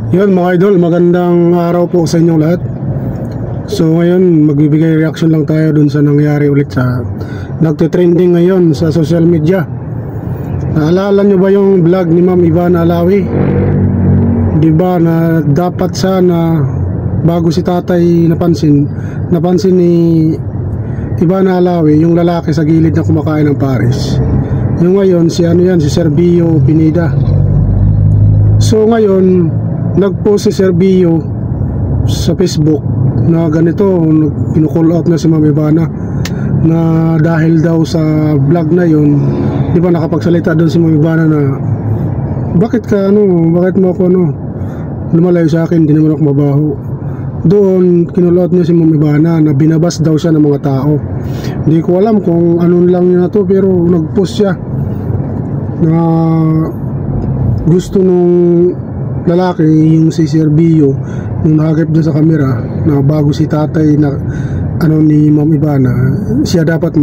Yun mga idol, magandang araw po sa inyong lahat. So ngayon magbibigay reaction lang tayo dun sa nangyari ulit sa nagte-trending ngayon sa social media. Naalala nyo ba yung vlog ni Ma'am Ivana Alawi? Diba na dapat sana bago si tatay napansin ni Ivana Alawi yung lalaki sa gilid na kumakain ng pares. Yung ngayon si Serbio Pineda. So ngayon nag-post si Serbio sa Facebook na ganito, pinu-call out na si Ma'am Ivana na dahil daw sa vlog na yun, di ba nakapagsalita doon si Ma'am Ivana na bakit mo ako lumalayo sa akin, di naman ako mabaho. Doon kinul out niya si Ma'am Ivana na binabas daw siya ng mga tao. Hindi ko alam kung anong lang niya na to, pero nag-post siya na gusto nung lalaki, yung si Serbio, nung nakagip dyan sa camera na bago si tatay na ni Ma'am Ivana, siya dapat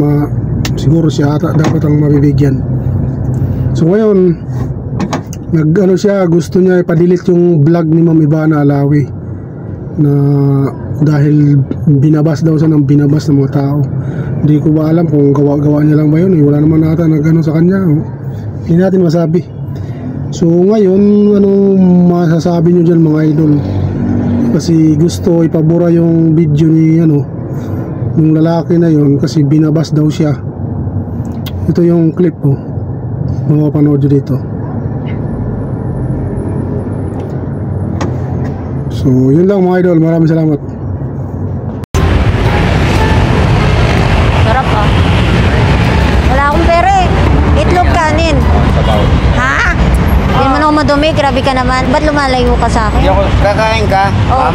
siguro siya dapat ang mabibigyan. So ngayon gusto niya ipadilit yung vlog ni Ma'am Ivana Alawi na dahil binabas daw siya ng binabas ng mga tao. Hindi ko ba alam kung gawa niya lang ba yun, wala naman nata sa kanya, hindi natin masabi. So ngayon, anong masasabi nyo dyan mga idol? Kasi gusto ipabura yung video ni yung lalaki na yun kasi binabas daw siya. Ito yung clip mapapanood nyo dito. So yun lang mga idol, maraming salamat. Sarap wala akong pera itlog kanin. Ha? Hindi mo na ako madumi, grabe ka naman. Ba't lumalayo ka sa akin? Kakain ka? Oh,